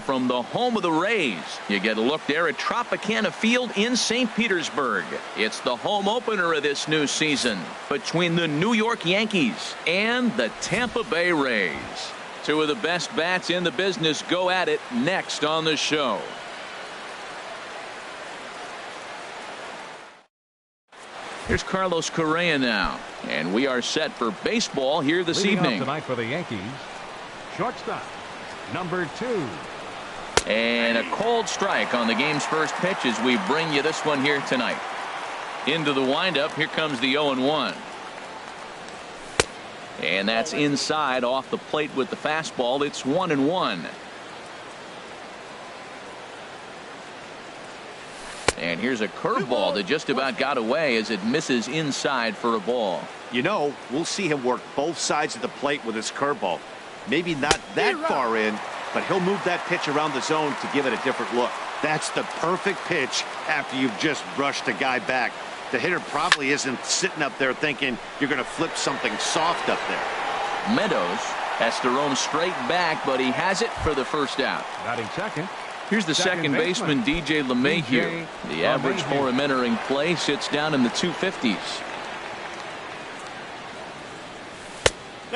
from the home of the Rays. You get a look there at Tropicana Field in St. Petersburg. It's the home opener of this new season between the New York Yankees and the Tampa Bay Rays. Two of the best bats in the business go at it next on the show. Here's Carlos Correa now, and we are set for baseball here this evening. Tonight for the Yankees, shortstop, number 2. And a cold strike on the game's first pitch as we bring you this one here tonight. Into the windup, here comes the 0-1. And that's inside off the plate with the fastball. It's 1-1. And here's a curveball that just about got away as it misses inside for a ball. You know, we'll see him work both sides of the plate with his curveball. Maybe not that far in, but he'll move that pitch around the zone to give it a different look. That's the perfect pitch after you've just brushed a guy back. The hitter probably isn't sitting up there thinking you're going to flip something soft up there. Meadows has to roam straight back, but he has it for the first out. Batting second. Here's the second baseman, DJ LeMahieu. The average for him entering play sits down in the 250s.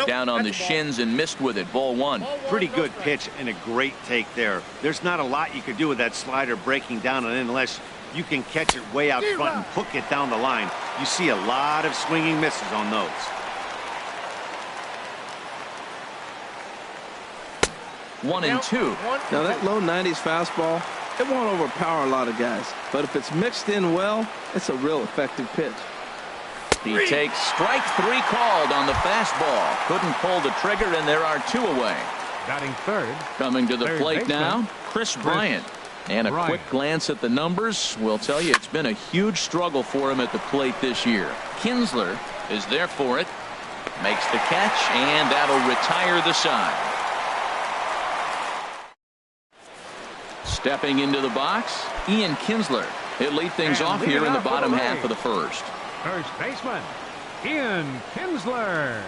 Down on the shins and missed with it. Ball 1. Pretty good pitch and a great take there. There's not a lot you could do with that slider breaking down and in unless you can catch it way out front and hook it down the line. You see a lot of swinging misses on those. One and two. Now that low 90s fastball, it won't overpower a lot of guys, but if it's mixed in well, it's a real effective pitch. He takes strike 3 called on the fastball. Couldn't pull the trigger, and there are 2 away. Batting third. Coming to the plate now, Chris Bryant. And a quick glance at the numbers will tell you it's been a huge struggle for him at the plate this year. Kinsler is there for it. Makes the catch, and that'll retire the side. Stepping into the box, Ian Kinsler. He'll lead things off here in the bottom half of the first. First baseman, Ian Kinsler.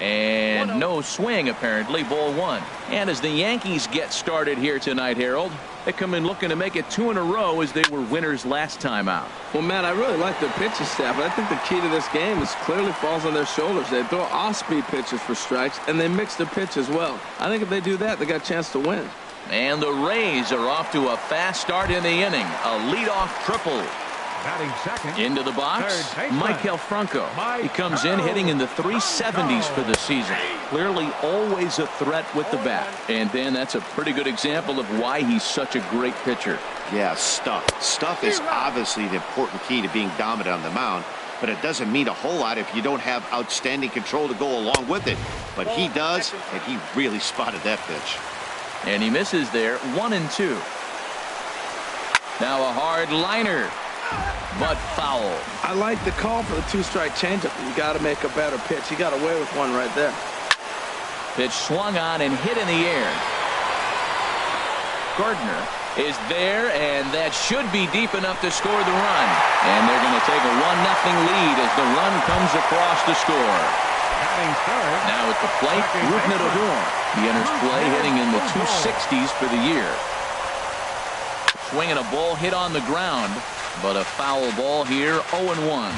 And no swing, apparently. Ball 1. And as the Yankees get started here tonight, Harold, they come in looking to make it 2 in a row as they were winners last time out. Well, Matt, I really like their pitching staff, but I think the key to this game is clearly falls on their shoulders. They throw off-speed pitches for strikes, and they mix the pitch as well. I think if they do that, they got a chance to win. And the Rays are off to a fast start in the inning. A leadoff triple. Batting second. Into the box, Maikel Franco. He comes in hitting in the 370s for the season. Clearly always a threat with the bat. And then that's a pretty good example of why he's such a great pitcher. Yeah, stuff. Stuff is obviously the important key to being dominant on the mound, but it doesn't mean a whole lot if you don't have outstanding control to go along with it. But he does, and he really spotted that pitch. And he misses there. 1 and 2. Now a hard liner, but foul. I like the call for the 2-strike changeup. You got to make a better pitch. He got away with one right there. Pitch swung on and hit in the air. Gardner is there, and that should be deep enough to score the run. And they're going to take a 1-0 lead as the run comes across to score. Now at the plate, Rougned Odor. He enters play hitting in the 260s for the year. Swinging a ball hit on the ground, but a foul ball here, 0-1.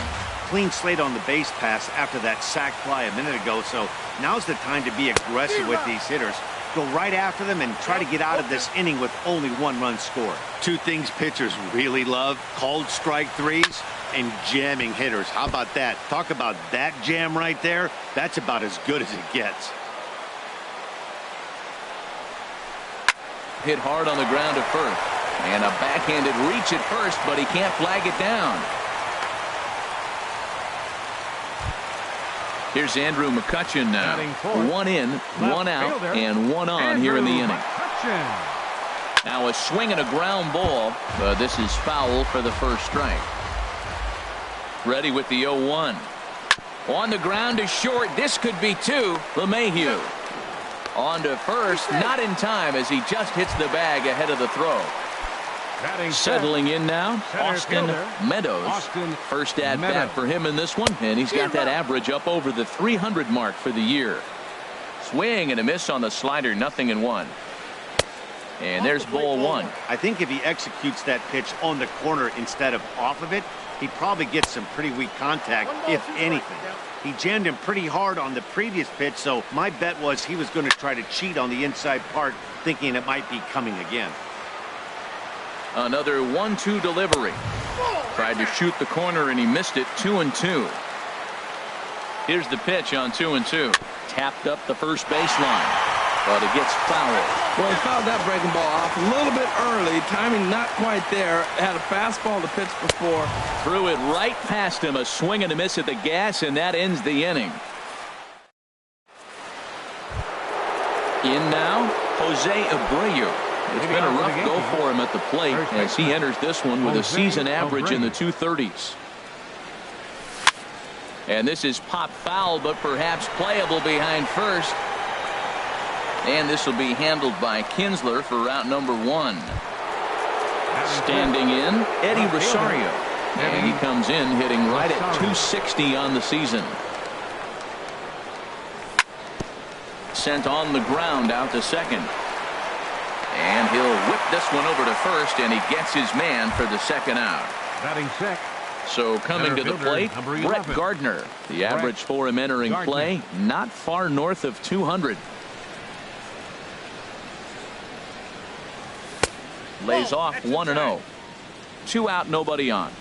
Clean slate on the base pass after that sac fly a minute ago, so now's the time to be aggressive with these hitters. Go right after them and try to get out of this inning with only 1 run scored. 2 things pitchers really love: called strike 3s and jamming hitters. How about that? Talk about that jam right there. That's about as good as it gets. Hit hard on the ground to first. And a backhanded reach at first, but he can't flag it down. Here's Andrew McCutchen now. 1 in, 1 out, and 1 on here in the inning. Now a swing and a ground ball, but this is foul for the first strike. Ready with the 0-1. On the ground to short. This could be 2. LeMahieu. On to first, not in time as he just hits the bag ahead of the throw. Settling in now, Austin Meadows. First at bat for him in this one, and he's got that average up over the 300 mark for the year. Swing and a miss on the slider, 0-1. And there's ball one. I think if he executes that pitch on the corner instead of off of it, he probably gets some pretty weak contact, if anything. He jammed him pretty hard on the previous pitch, so my bet was he was going to try to cheat on the inside part, thinking it might be coming again. Another 1-2 delivery. Tried to shoot the corner, and he missed it. 2-2. Here's the pitch on 2-2. Tapped up the first baseline, but it gets fouled. Well, he fouled that breaking ball off a little bit early. Timing not quite there. Had a fastball to pitch before. Threw it right past him. A swing and a miss at the gas, and that ends the inning. In now, Jose Abreu. It's been a rough go for him at the plate as he enters this one with a season average in the 230s. And this is pop foul, but perhaps playable behind first. And this will be handled by Kinsler for route number 1. Standing in, Eddie Rosario. And he comes in hitting right at 260 on the season. Sent on the ground out to second. And he'll whip this one over to first, and he gets his man for the second out. Batting sixth. So coming to the plate, Brett Gardner. The average for him entering play, not far north of 200. Lays off 1-0. 2 out, nobody on.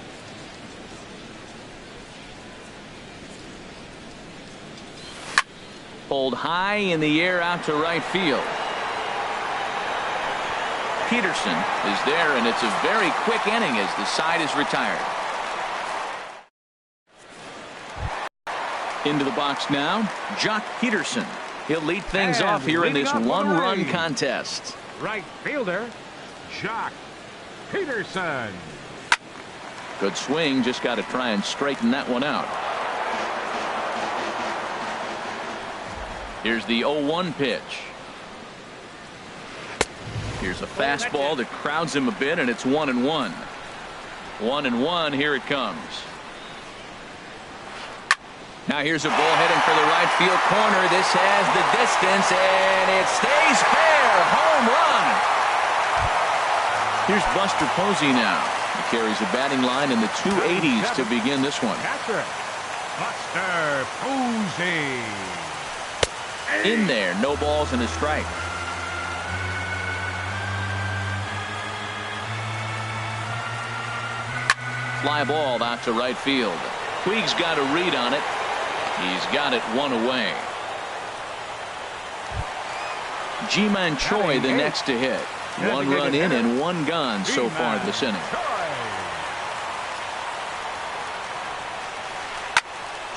Pulled high in the air out to right field. Peterson is there, and it's a very quick inning as the side is retired. Into the box now, Jock Peterson. He'll lead things off here in this one-run contest. Right fielder, Jock Peterson. Good swing, just got to try and straighten that one out. Here's the 0-1 pitch. Here's a fastball that crowds him a bit, and it's 1-1. 1-1, here it comes. Now here's a ball heading for the right field corner. This has the distance, and it stays fair. Home run. Here's Buster Posey now. He carries a batting line in the 280s to begin this one. Catcher, Buster Posey. In there, no balls and a strike. Fly ball out to right field. Puig's got a read on it. He's got it one away. Ji-Man Choi the next to hit. 1 run in and 1 gone so far this inning.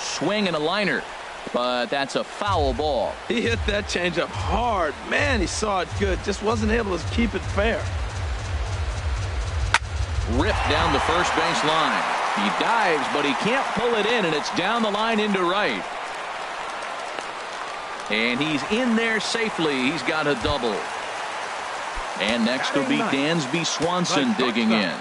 Swing and a liner, but that's a foul ball. He hit that changeup hard. Man, he saw it good. Just wasn't able to keep it fair. Ripped down the first base line. He dives, but he can't pull it in, and it's down the line into right. And he's in there safely. He's got a double. And next will be Dansby Swanson digging in.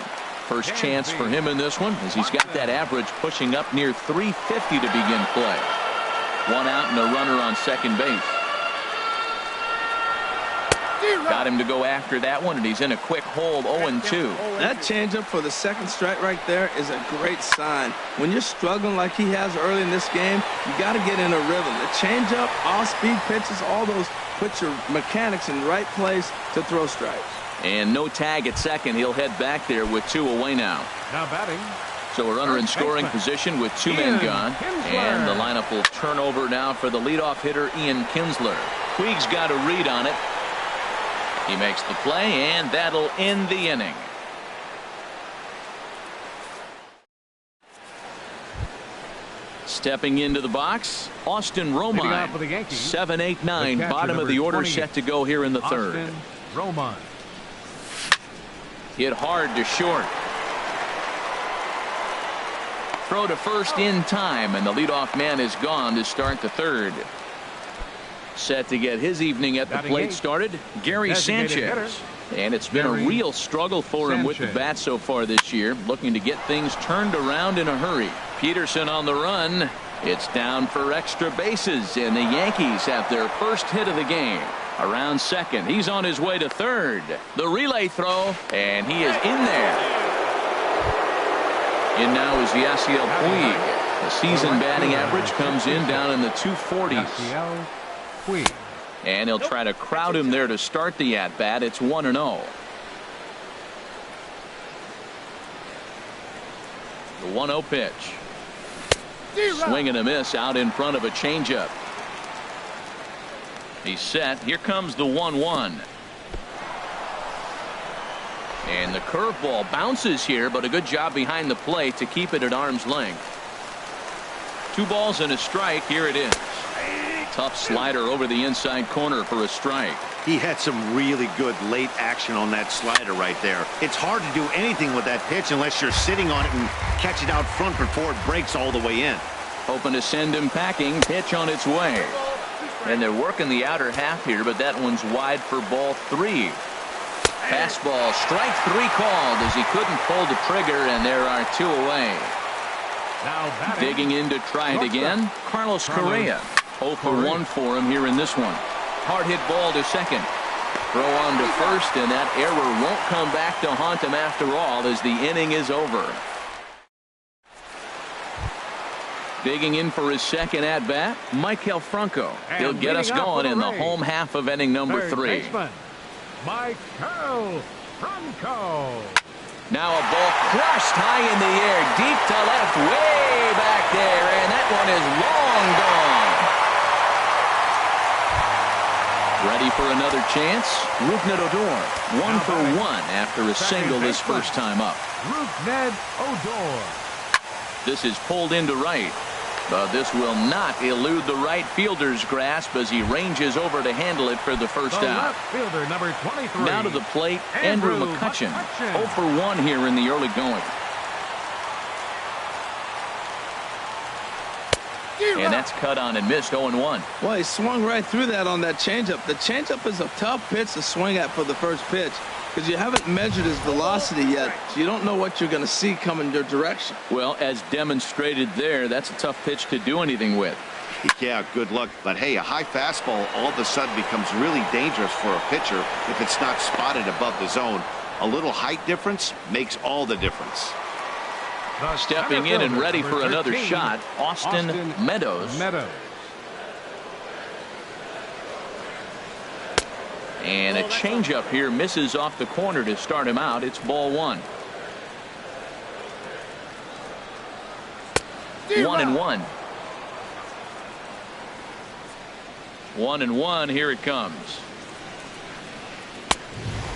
First chance for him in this one, as he's got that average pushing up near 350 to begin play. 1 out and a runner on second base. Got him to go after that one, and he's in a quick hold. 0-2. That changeup for the second strike right there is a great sign. When you're struggling like he has early in this game, you got to get in a rhythm. The changeup, off-speed pitches, all those put your mechanics in the right place to throw strikes. And no tag at second. He'll head back there with 2 away now. Now batting. So a runner in scoring position with 2 men gone. And the lineup will turn over now for the leadoff hitter, Ian Kinsler. Puig's got a read on it. He makes the play, and that'll end the inning. Stepping into the box, Austin Romine. 7-8-9, bottom of the order, set to go here in the third. Austin Romine. Hit hard to short. Throw to first in time, and the leadoff man is gone to start the third. Set to get his evening at the plate started, Gary Sanchez. And it's been a real struggle for him with the bat so far this year, looking to get things turned around in a hurry. Peterson on the run, It's down for extra bases, and the Yankees have their first hit of the game. Around second, he's on his way to third. The relay throw, and he is in there. In now is Yasiel Puig. The season batting average comes in down in the 240s. And he'll try to crowd him there to start the at-bat. It's 1-0. The 1-0 pitch. Swing and a miss out in front of a changeup. He's set. Here comes the 1-1. And the curveball bounces here, but a good job behind the plate to keep it at arm's length. 2 balls and a strike. Here it is. Tough slider over the inside corner for a strike. He had some really good late action on that slider right there. It's hard to do anything with that pitch unless you're sitting on it and catch it out front before it breaks all the way in. Hoping to send him packing. Pitch on its way. And they're working the outer half here, but that one's wide for ball 3. Fastball, strike 3 called as he couldn't pull the trigger, and there are 2 away. Now digging in to try it again, Carlos Correa. 0 for 1 for him here in this one. Hard hit ball to second. Throw on to first, and that error won't come back to haunt him after all as the inning is over. Digging in for his second at-bat, Maikel Franco. He'll get us going in the home half of inning number 3. Maikel Franco. Now a ball crushed high in the air, deep to left, way back there, and that one is long gone. Ready for another chance? Rougned Odor, 1 for 1 after a single his first time up. Rougned Odor. This is pulled into right, but this will not elude the right fielder's grasp as he ranges over to handle it for the first out. Left fielder, number 23. Now to the plate, Andrew McCutchen. 0 for 1 here in the early going. And that's cut on and missed. 0-1. Well, he swung right through that on that changeup. The changeup is a tough pitch to swing at for the first pitch because you haven't measured his velocity yet, so you don't know what you're going to see coming your direction. Well, as demonstrated there, that's a tough pitch to do anything with. Yeah, good luck. But hey, a high fastball all of a sudden becomes really dangerous for a pitcher if it's not spotted above the zone. A little height difference makes all the difference. Stepping in and ready for another shot, Austin Meadows. And a changeup here misses off the corner to start him out. It's ball 1. 1-1. 1-1. Here it comes.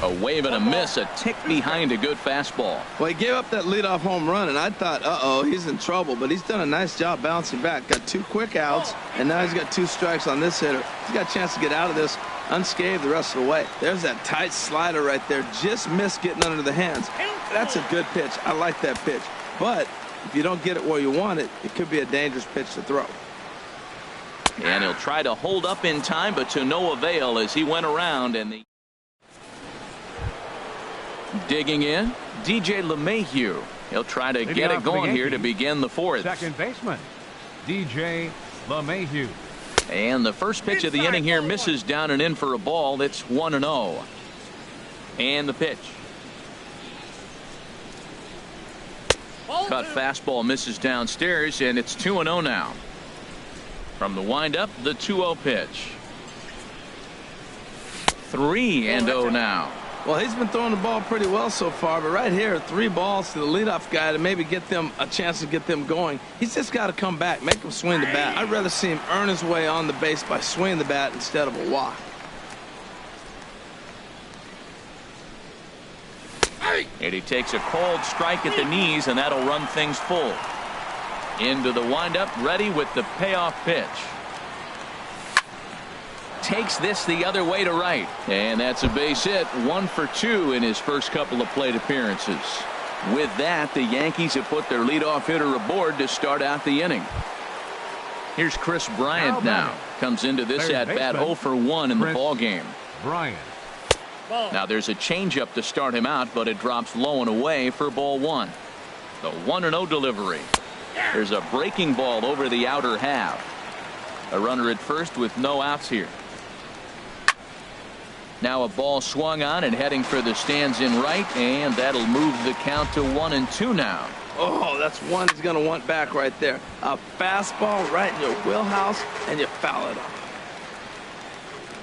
A wave and a miss, a tick behind a good fastball. Well, he gave up that leadoff home run, and I thought, uh-oh, he's in trouble. But he's done a nice job bouncing back. Got 2 quick outs, and now he's got 2 strikes on this hitter. He's got a chance to get out of this unscathed the rest of the way. There's that tight slider right there. Just missed getting under the hands. That's a good pitch. I like that pitch. But if you don't get it where you want it, it could be a dangerous pitch to throw. And he'll try to hold up in time, but to no avail as he went around and the digging in, DJ LeMahieu. He'll try to get it going here to begin the 4th. Second baseman, DJ LeMahieu. And the first pitch of the inning here misses down and in for a ball. It's 1-0. And the pitch. Cut fastball misses downstairs, and it's 2-0 now. From the windup, the 2-0 pitch. 3-0 now. Well, he's been throwing the ball pretty well so far, but right here, 3 balls to the leadoff guy to maybe get them a chance to get them going. He's just got to come back, make him swing the bat. I'd rather see him earn his way on the base by swinging the bat instead of a walk. And he takes a cold strike at the knees, and that'll run things full. Into the windup, ready with the payoff pitch. Takes this the other way to right, and that's a base hit. 1 for 2 in his first couple of plate appearances. With that, the Yankees have put their leadoff hitter aboard to start out the inning. Here's Chris Bryant now. Comes into this at bat 0 for 1 in the ball game. Now there's a changeup to start him out, but it drops low and away for ball 1. The 1-0 delivery. There's a breaking ball over the outer half. A runner at first with no outs here. Now a ball swung on and heading for the stands in right, and that'll move the count to 1-2 now. Oh, that's one he's going to want back right there. A fastball right in your wheelhouse, and you foul it off.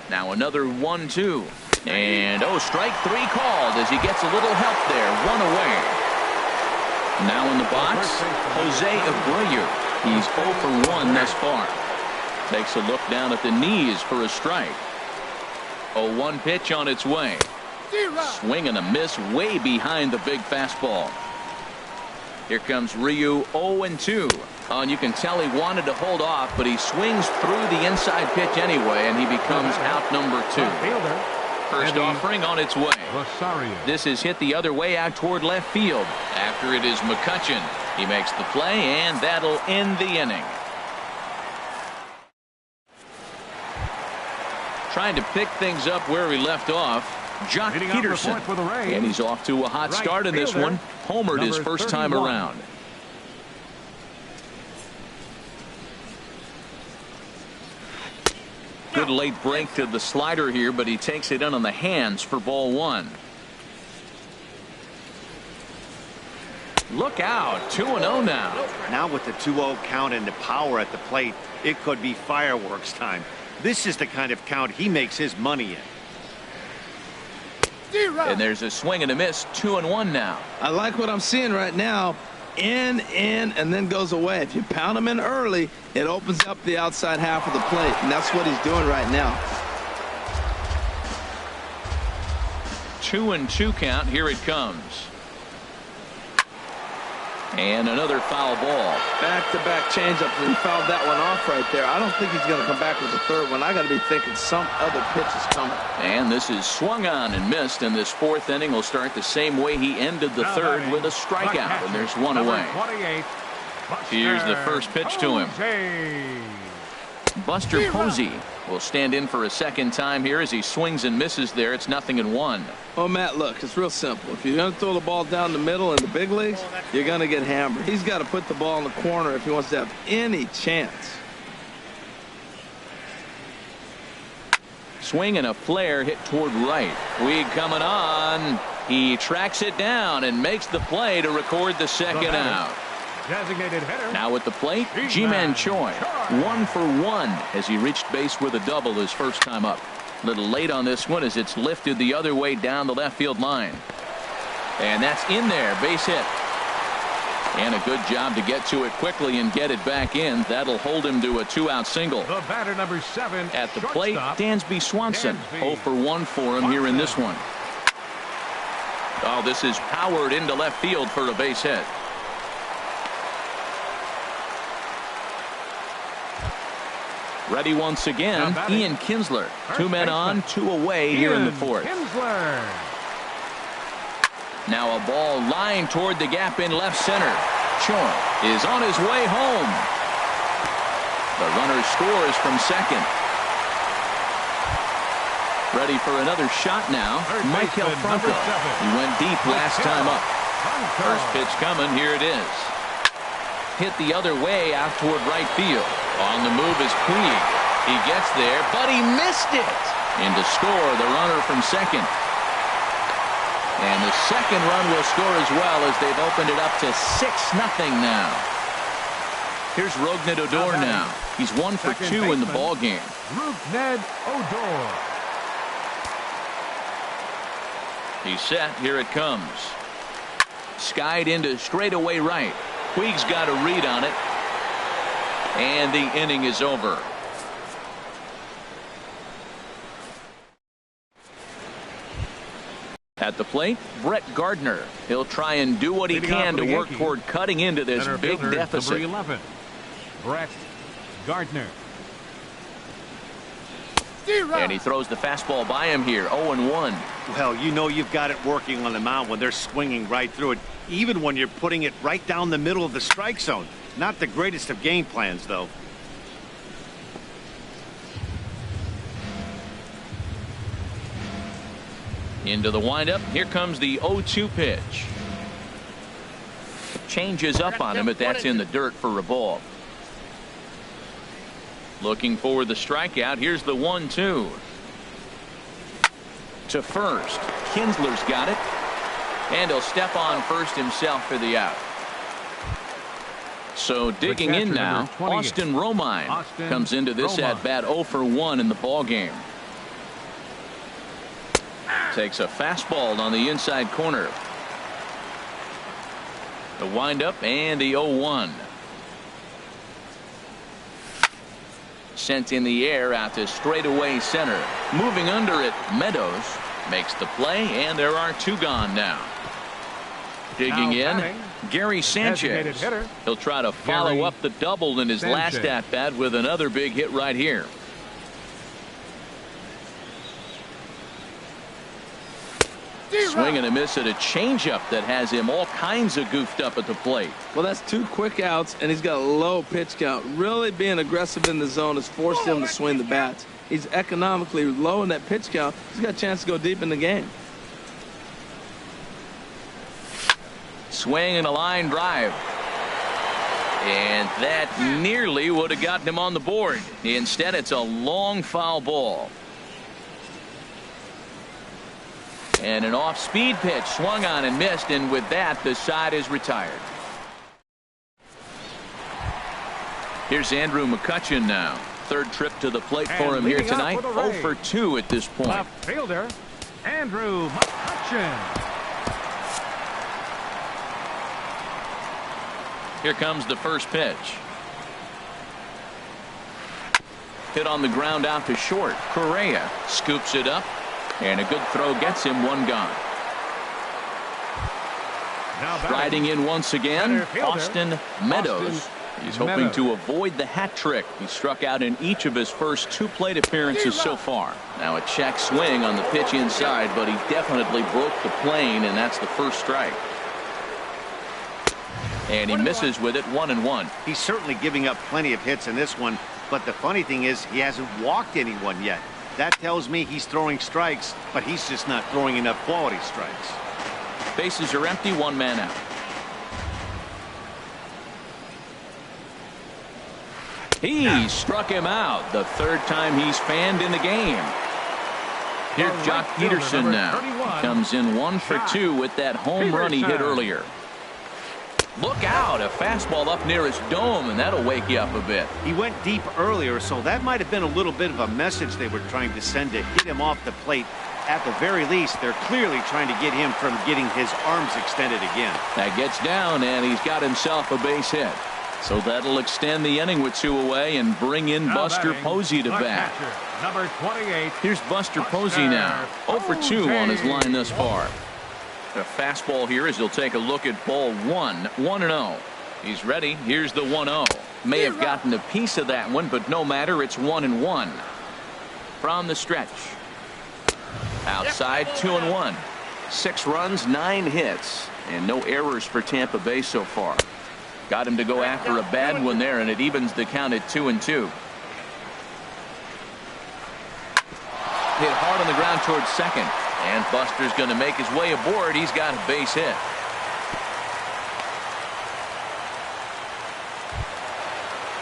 Now another 1-2. And strike 3 called as he gets a little help there. 1 away. Now in the box, Jose Abreu. He's 0 for 1 thus far. Takes a look down at the knees for a strike. 0-1 pitch on its way. Swing and a miss way behind the big fastball. Here comes Ryu, 0-2. And you can tell he wanted to hold off, but he swings through the inside pitch anyway, and he becomes out number 2. First offering on its way. This is hit the other way out toward left field. After it is McCutchen. He makes the play, and that'll end the inning. Trying to pick things up where he left off, Jock Peterson. And he's off to a hot start in this one. Homered his first time around. Good late break to the slider here, but he takes it in on the hands for ball 1. Look out, 2-0 now. Now with the 2-0 count and the power at the plate, it could be fireworks time. This is the kind of count he makes his money in. And there's a swing and a miss. 2-1 now. I like what I'm seeing right now. In, and then goes away. If you pound him in early, it opens up the outside half of the plate, and that's what he's doing right now. 2-2 count. Here it comes. And another foul ball. Back-to-back changeup, and he fouled that one off right there. I don't think he's going to come back with the third one. I got to be thinking some other pitch is coming. And this is swung on and missed, and this 4th inning will start the same way he ended the 3rd with a strikeout, and there's 1 away. Here's the first pitch to him. Buster Posey will stand in for a second time here as he swings and misses there. It's 0-1. Oh, Matt, look, it's real simple. If you're going to throw the ball down the middle in the big leagues, you're going to get hammered. He's got to put the ball in the corner if he wants to have any chance. Swing and a flare hit toward right. Puig coming on. He tracks it down and makes the play to record the second out. Designated hitter. Now at the plate, Ji-Man Choi. 1 for 1 as he reached base with a double his first time up. A little late on this one as it's lifted the other way down the left field line. And that's in there. Base hit. And a good job to get to it quickly and get it back in. That'll hold him to a 2-out single. The batter number 7. At the plate, Dansby Swanson. 0 for 1 for him here in this one. Oh, this is powered into left field for a base hit. Ready once again, Ian Kinsler. 2 men on, 2 away here in the 4th. Now a ball lined toward the gap in left center. Choi is on his way home. The runner scores from second. Ready for another shot now, Michael Franco. He went deep last time up. First pitch coming, here it is. Hit the other way out toward right field. On the move is Puig. He gets there, but he missed it. And to score, the runner from second. And the second run will score as well as they've opened it up to 6-0 now. Here's Rougned Odor now. He's 1 for 2 in the ball game. Rougned Odor. He's set. Here it comes. Skied into straightaway right. Puig's got a read on it. And the inning is over. At the plate, Brett Gardner. He'll try and do what he can to work toward cutting into this big deficit. Number 11, Brett Gardner. And he throws the fastball by him here. 0-1. Well, you know you've got it working on the mound when they're swinging right through it, even when you're putting it right down the middle of the strike zone. Not the greatest of game plans, though. Into the windup. Here comes the 0-2 pitch. Changes up on him, but that's in the dirt for a ball. Looking for the strikeout. Here's the 1-2. To first. Kinsler's got it. And he'll step on first himself for the out. So digging in now, Austin Romine comes into this at-bat 0 for 1 in the ball game. Takes a fastball on the inside corner. The windup and the 0-1. Sent in the air out to straightaway center. Moving under it, Meadows makes the play, and there are 2 gone now. Digging in, Gary Sanchez. He'll try to follow up the double in his last at-bat with another big hit right here. Swing and a miss at a changeup that has him all kinds of goofed up at the plate. Well, that's 2 quick outs, and he's got a low pitch count. Really being aggressive in the zone has forced him to swing the bats. He's economically low in that pitch count. He's got a chance to go deep in the game. Swing and a line drive. And that nearly would have gotten him on the board. Instead, it's a long foul ball. And an off-speed pitch swung on and missed, and with that, the side is retired. Here's Andrew McCutchen now. 3rd trip to the plate for him here tonight. 0 for 2 at this point. Left fielder, Andrew McCutchen. Here comes the first pitch. Hit on the ground out to short. Correa scoops it up. And a good throw gets him 1 gone. Riding in once again, Austin Meadows. He's hoping to avoid the hat trick. He struck out in each of his first 2 plate appearances so far. Now a check swing on the pitch inside, but he definitely broke the plane, and that's the first strike. And he misses with it, 1-1. He's certainly giving up plenty of hits in this one, but the funny thing is he hasn't walked anyone yet. That tells me he's throwing strikes, but he's just not throwing enough quality strikes. Bases are empty, 1 man out. He struck him out, the 3rd time he's fanned in the game. Here's Jock Peterson now. He comes in 1 for 2 with that home run he hit earlier. Look out, a fastball up near his dome, and that'll wake you up a bit. He went deep earlier, so that might have been a little bit of a message they were trying to send to get him off the plate. At the very least, they're clearly trying to get him from getting his arms extended again. That gets down, and he's got himself a base hit. So that'll extend the inning with 2 away and bring in Buster Posey to bat. Number 28. Here's Buster Posey now. 0 for 2 on his line thus far. A fastball here as he'll take a look at ball 1. 1-0. He's ready. Here's the 1-0. May have gotten a piece of that one, but no matter. It's 1-1. From the stretch. Outside, 2-1. 6 runs, 9 hits, and no errors for Tampa Bay so far. Got him to go after a bad one there, and it evens the count at 2-2. Hit hard on the ground towards second. And Buster's going to make his way aboard. He's got a base hit.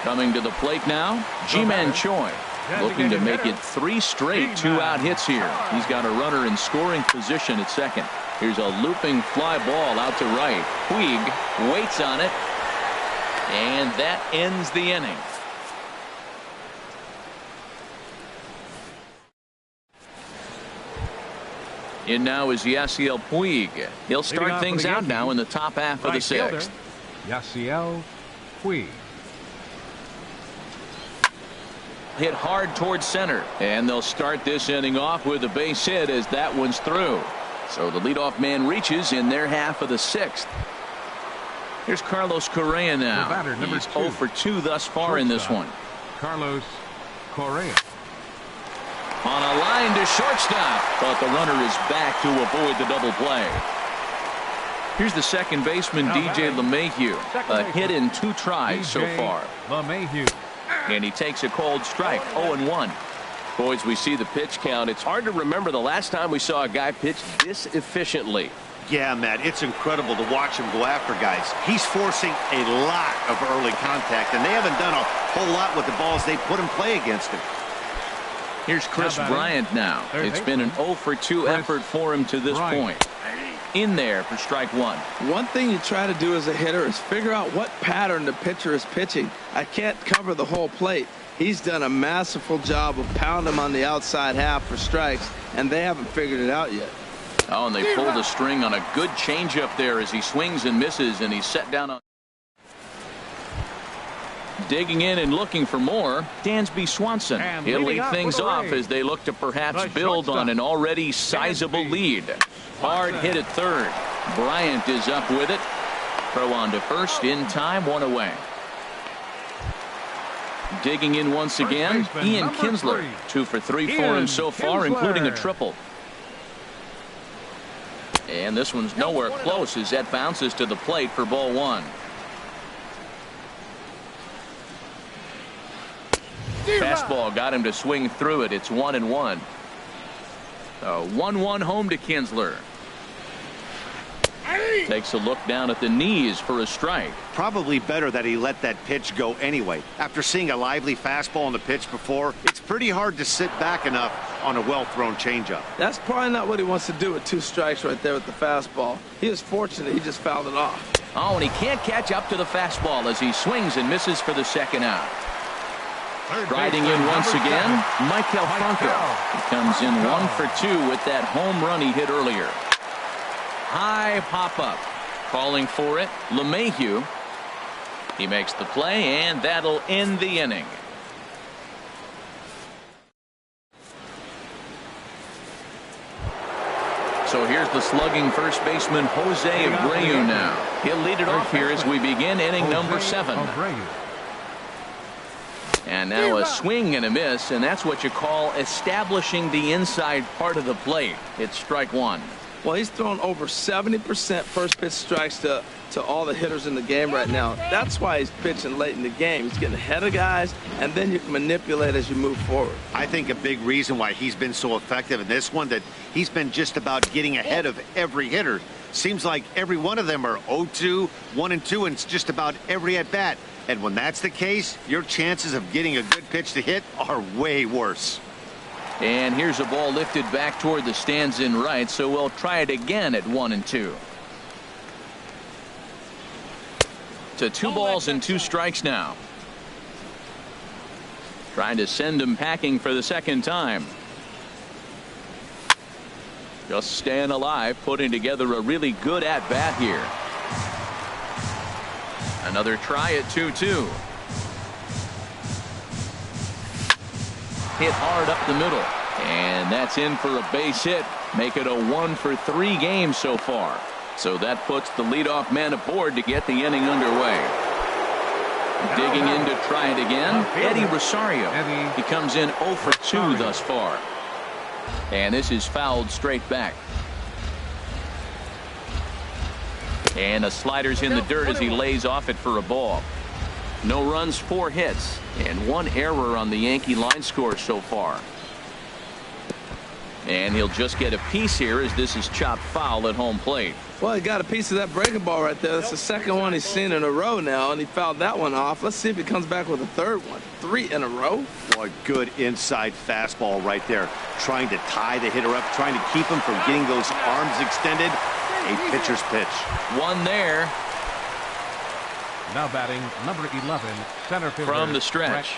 Coming to the plate now, Ji-Man Choi. Looking to make it 3 straight 2-out hits here. He's got a runner in scoring position at second. Here's a looping fly ball out to right. Puig waits on it. And that ends the inning. In now is Yasiel Puig. He'll start things out now in the top half of the 6th. Yasiel Puig. Hit hard towards center. And they'll start this inning off with a base hit as that one's through. So the leadoff man reaches in their half of the 6th. Here's Carlos Correa now. He's 0 for 2 thus far in this one. Carlos Correa. On a line to shortstop, but the runner is back to avoid the double play. Here's the second baseman, DJ LeMahieu. A hit in 2 tries so far. LeMahieu. And he takes a cold strike, 0-1. Boys, we see the pitch count. It's hard to remember the last time we saw a guy pitch this efficiently. Yeah, Matt, it's incredible to watch him go after guys. He's forcing a lot of early contact, and they haven't done a whole lot with the balls they put in play against him. Here's Chris Bryant now. It's been an 0 for 2 effort for him to this point. In there for strike one. One thing you try to do as a hitter is figure out what pattern the pitcher is pitching. I can't cover the whole plate. He's done a masterful job of pounding him on the outside half for strikes, and they haven't figured it out yet. Oh, and they pulled a string on a good changeup there as he swings and misses, and he's set down on. Digging in and looking for more, Dansby Swanson. He'll lead things off as they look to perhaps build on an already sizable lead. Hard hit at third. Bryant is up with it. Throw on to first in time, one away. Digging in once again, Ian Kinsler. 2 for 3 for him so far, including a triple. And this one's nowhere close as that bounces to the plate for ball one. Fastball got him to swing through it. It's 1-1. 1-1 home to Kinsler. Takes a look down at the knees for a strike. Probably better that he let that pitch go anyway. After seeing a lively fastball on the pitch before, it's pretty hard to sit back enough on a well-thrown changeup. That's probably not what he wants to do with 2 strikes right there with the fastball. He was fortunate he just fouled it off. Oh, and he can't catch up to the fastball as he swings and misses for the second out. Riding in once again, Michael Franco. He comes in 1 for 2 with that home run he hit earlier. High pop-up. Calling for it, LeMahieu. He makes the play, and that'll end the inning. So here's the slugging first baseman, Jose Abreu now. He'll lead it off here as we begin inning number 7. And now a swing and a miss, and that's what you call establishing the inside part of the plate. It's strike one. Well, he's thrown over 70% first pitch strikes to all the hitters in the game right now. That's why he's pitching late in the game. He's getting ahead of guys, and then you can manipulate as you move forward. I think a big reason why he's been so effective in this one, that he's been just about getting ahead of every hitter. Seems like every one of them are 0-2, 1-2, and it's just about every at-bat. And when that's the case, your chances of getting a good pitch to hit are way worse. And here's a ball lifted back toward the stands in right, so we'll try it again at 1-2. To 2 balls and 2 strikes now. Trying to send him packing for the second time. Just staying alive, putting together a really good at-bat here. Another try at 2-2. Hit hard up the middle, and that's in for a base hit. Make it a 1 for 3 games so far. So that puts the leadoff man aboard to get the inning underway. Digging in to try it again, Eddie Rosario. He comes in 0 for 2 thus far. And this is fouled straight back. And a slider's in the dirt as he lays off it for a ball. No runs, 4 hits, and 1 error on the Yankee line score so far. And he'll just get a piece here as this is chopped foul at home plate. Well, he got a piece of that breaking ball right there. That's the second one he's seen in a row now, and he fouled that one off. Let's see if he comes back with a third one. 3 in a row. Boy, good inside fastball right there. Trying to tie the hitter up, trying to keep him from getting those arms extended. A pitcher's pitch. One there. Now batting number 11, center fielder from the stretch.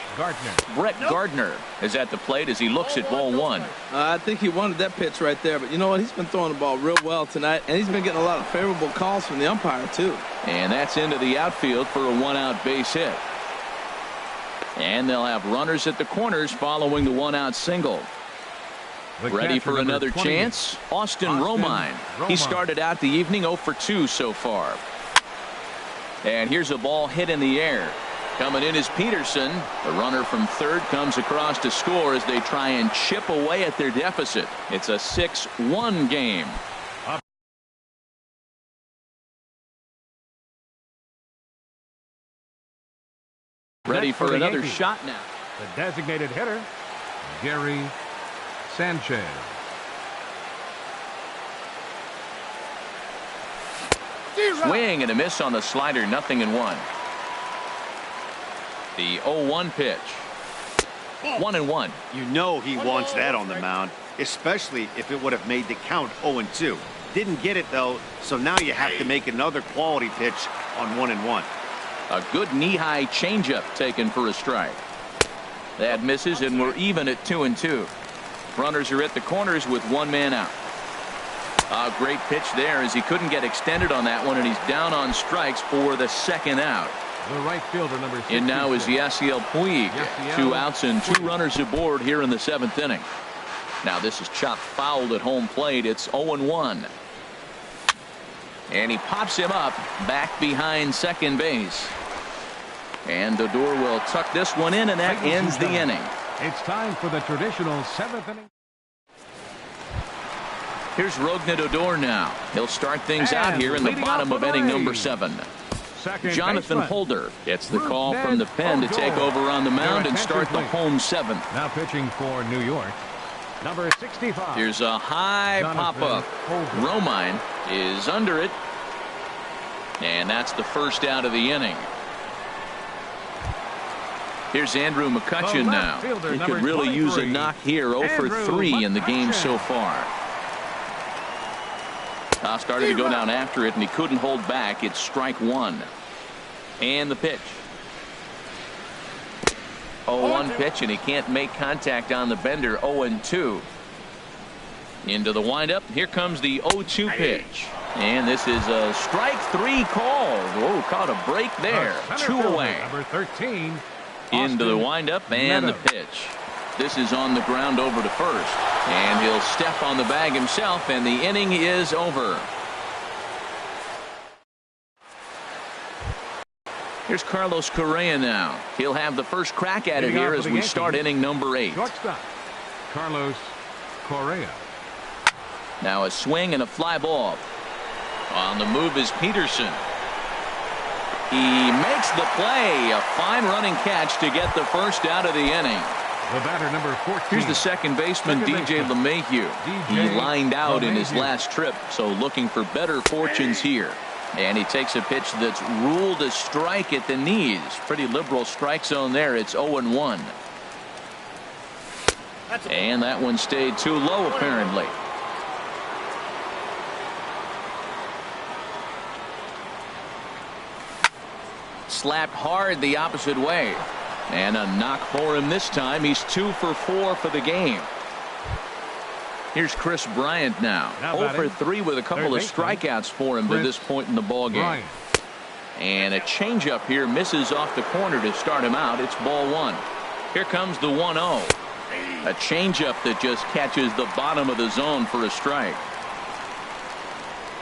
Brett Gardner is at the plate as he looks at ball 1. I think he wanted that pitch right there, but you know what? He's been throwing the ball real well tonight, and he's been getting a lot of favorable calls from the umpire too. And that's into the outfield for a 1-out base hit. And they'll have runners at the corners following the 1-out single. Ready for another chance? Austin Romine. He started out the evening 0 for 2 so far. And here's a ball hit in the air. Coming in is Peterson. The runner from third comes across to score as they try and chip away at their deficit. It's a 6-1 game. Ready for another shot now. The designated hitter, Gary Sanchez. Swing and a miss on the slider, 0-1. The 0-1 pitch. 1-1. You know he wants that on the mound, especially if it would have made the count 0-2. Didn't get it, though, so now you have to make another quality pitch on 1-1. A good knee-high changeup taken for a strike. That misses, and we're even at 2-2. Runners are at the corners with one man out. A great pitch there as he couldn't get extended on that one, and he's down on strikes for the second out. The right fielder, number 66. And now is Yasiel Puig. 2 outs and 2 runners aboard here in the 7th inning. Now this is chopped fouled at home plate. It's 0-1. And he pops him up back behind second base. And Odor will tuck this one in, and that ends the inning. It's time for the traditional 7th inning. Here's Rougned Odor now. He'll start things out here in the bottom of inning number 7. Jonathan Holder gets the call from the pen to take over on the mound and start the home 7th. Now pitching for New York, number 65. Here's a high pop-up. Romine is under it. And that's the first out of the inning. Here's Andrew McCutchen now. He could really use a knock here. 0 for 3 in the game so far. Started to go down after it, and he couldn't hold back. It's strike 1. And the pitch. 0-1 pitch, and he can't make contact on the bender. 0-2. Into the windup. Here comes the 0-2 pitch. And this is a strike 3 call. Whoa, caught a break there. 2 away. Number 13. Into the windup and the pitch. This is on the ground over to first. And he'll step on the bag himself, and the inning is over. Here's Carlos Correa now. He'll have the first crack at it here as we start inning number 8. Shortstop, Carlos Correa. Now a swing and a fly ball. On the move is Peterson. He makes the play. A fine running catch to get the first out of the inning. The batter, number 14. Here's the second baseman, DJ LeMahieu. He lined out in his last trip, so looking for better fortunes here. And he takes a pitch that's ruled a strike at the knees. Pretty liberal strike zone there. It's 0-1. And that one stayed too low, apparently. Slapped hard the opposite way. And a knock for him this time. He's 2 for 4 for the game. Here's Chris Bryant now. 0 for 3 with a couple of strikeouts for him to this point in the ball game. And a changeup here misses off the corner to start him out. It's ball 1. Here comes the 1-0. A changeup that just catches the bottom of the zone for a strike.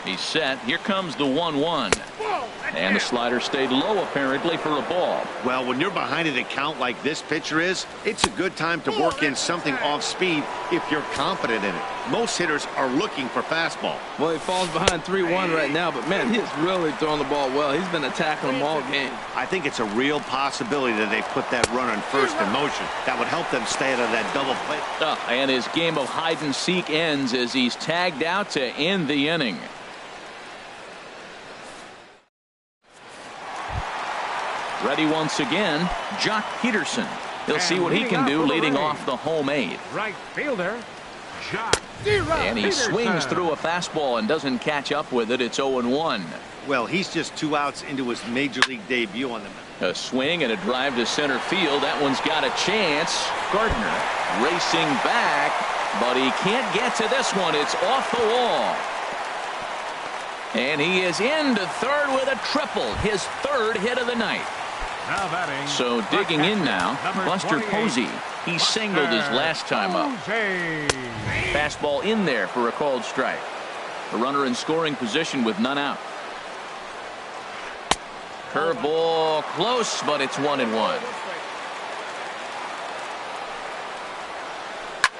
He's set. Here comes the 1-1. And the slider stayed low, apparently, for a ball. Well, when you're behind an account like this pitcher is, it's a good time to work in something off speed if you're confident in it. Most hitters are looking for fastball. Well, he falls behind 3-1 right now, but, man, he's really throwing the ball well. He's been attacking them all game. I think it's a real possibility that they put that run on first in motion. That would help them stay out of that double play. And his game of hide-and-seek ends as he's tagged out to end the inning. Ready once again, Jock Peterson. He'll see what he can do leading off the home 8. Right fielder, Jock. And he swings through a fastball and doesn't catch up with it. It's 0-1. Well, he's just 2 outs into his major league debut on the mound. A swing and a drive to center field. That one's got a chance. Gardner racing back, but he can't get to this one. It's off the wall. And he is into third with a triple. His 3rd hit of the night. Now batting. So digging in now, Buster Posey. He singled his last time up. Fastball in there for a called strike. The runner in scoring position with none out. Curveball close, but it's 1-1.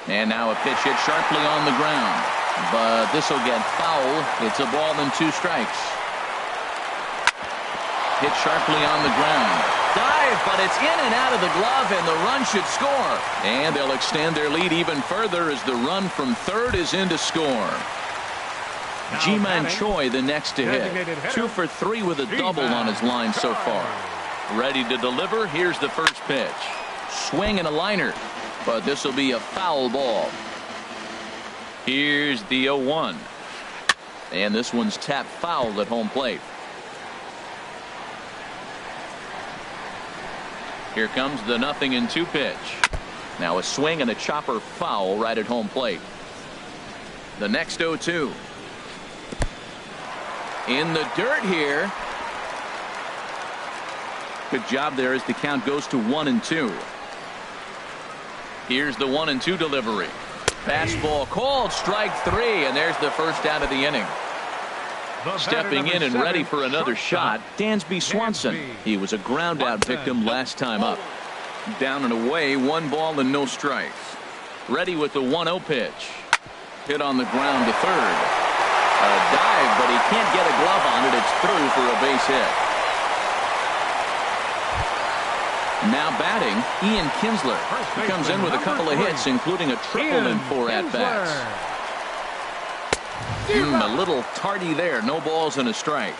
And now a pitch hit sharply on the ground. But this will get foul. It's a ball and 2 strikes. Hit sharply on the ground. Dive, but it's in and out of the glove, and the run should score. And they'll extend their lead even further as the run from third is in to score. Ji-Man Choi the next to hit. 2 for 3 with a double on his line so far. Ready to deliver. Here's the first pitch. Swing and a liner, but this will be a foul ball. Here's the 0-1. And this one's tapped foul at home plate. Here comes the 0-2 pitch. Now a swing and a chopper foul right at home plate. The next 0-2. In the dirt here. Good job there as the count goes to 1-2. Here's the 1-2 delivery. Fastball called, strike 3, and there's the first out of the inning. Stepping in and ready for another shot, Dansby Swanson. He was a ground out victim last time up. Down and away, 1 ball and no strikes. Ready with the 1-0 pitch. Hit on the ground to third. A dive, but he can't get a glove on it. It's through for a base hit. Now batting, Ian Kinsler. He comes in with a couple of hits, including a triple in 4 at-bats. A little tardy there. No balls and a strike.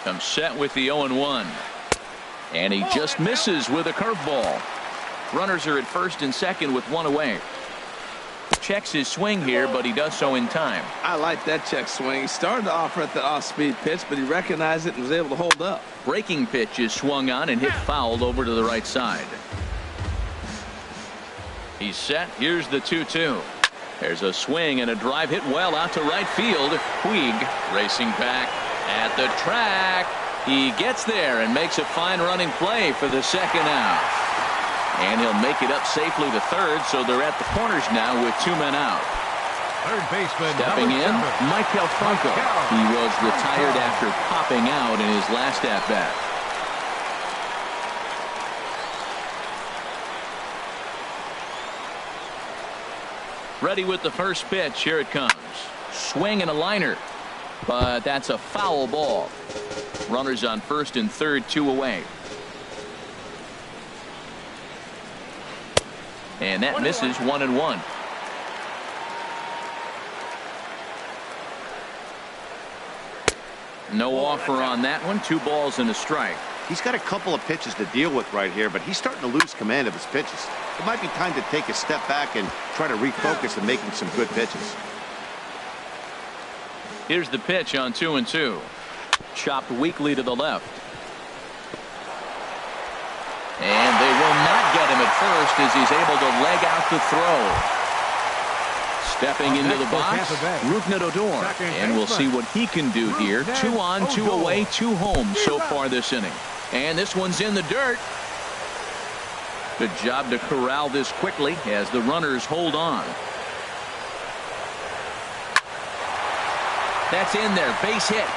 Comes set with the 0-1. And he just misses with a curveball. Runners are at first and second with 1 away. Checks his swing here, but he does so in time. I like that check swing. He started to offer at the off-speed pitch, but he recognized it and was able to hold up. Breaking pitch is swung on and hit fouled over to the right side. He's set. Here's the 2-2. There's a swing and a drive hit well out to right field. Puig racing back at the track. He gets there and makes a fine running play for the second out. And he'll make it up safely to third, so they're at the corners now with 2 men out. Third baseman stepping in, Michael Franco. He was retired after popping out in his last at-bat. Ready with the first pitch. Here it comes. Swing and a liner, but that's a foul ball. Runners on first and third, 2 away. And that misses 1-1. No offer on that one. 2 balls and a strike. He's got a couple of pitches to deal with right here, but he's starting to lose command of his pitches. It might be time to take a step back and try to refocus and making some good pitches. Here's the pitch on 2-2. Chopped weakly to the left. And they will not get him at first as he's able to leg out the throw. Stepping into the box, Rougned Odor, and we'll see what he can do here. 2 on, 2 away, 2 home so far this inning. And this one's in the dirt. Good job to corral this quickly as the runners hold on. That's in there, base hit.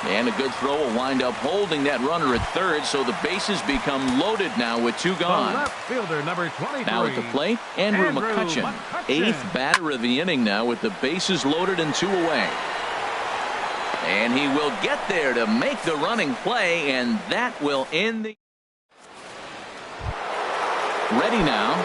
And a good throw will wind up holding that runner at third, so the bases become loaded now with 2 gone. Left fielder, number 23. Now at the plate, Andrew McCutchen. 8th batter of the inning now with the bases loaded and 2 away. And he will get there to make the running play, and that will end the... Ready now.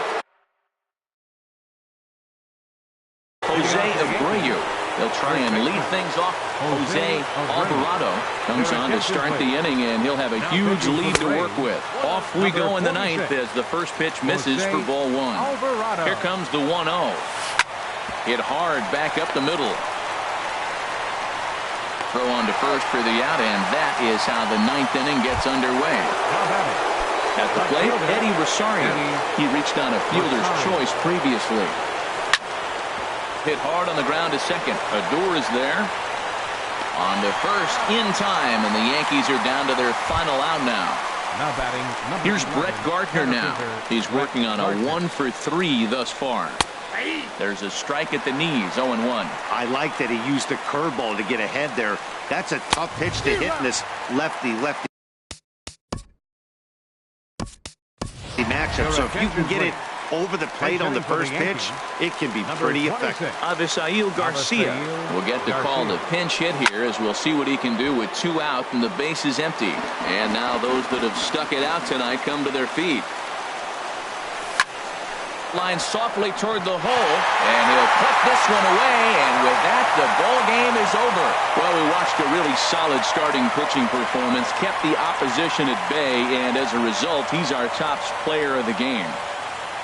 Jose Abreu. They'll try and lead things off. Jose Alvarado comes on to start the inning, and he'll have a huge lead to work with. Off we go in the 9th as the first pitch misses for ball 1. Here comes the 1-0. Hit hard back up the middle. Throw on to first for the out, and that is how the 9th inning gets underway. At the plate, Eddie Rosario. He reached on a fielder's choice previously. Hit hard on the ground to second. Odor is there. On to first in time, and the Yankees are down to their final out now. Now batting. Here's Brett Gardner now. He's working on a 1 for 3 thus far. There's a strike at the knees, 0-1. I like that he used the curveball to get ahead there. That's a tough pitch to hit in this lefty matchup. So if you can get it over the plate on the first pitch, it can be pretty effective. Avisail Garcia will get the call to pinch hit here, as we'll see what he can do with 2 out and the base is empty. And now those that have stuck it out tonight come to their feet. Line softly toward the hole, and he'll put this one away, and with that, the ball game is over. Well, we watched a really solid starting pitching performance, kept the opposition at bay, and as a result, he's our top player of the game.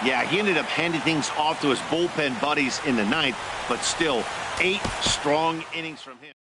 Yeah, he ended up handing things off to his bullpen buddies in the ninth, but still 8 strong innings from him.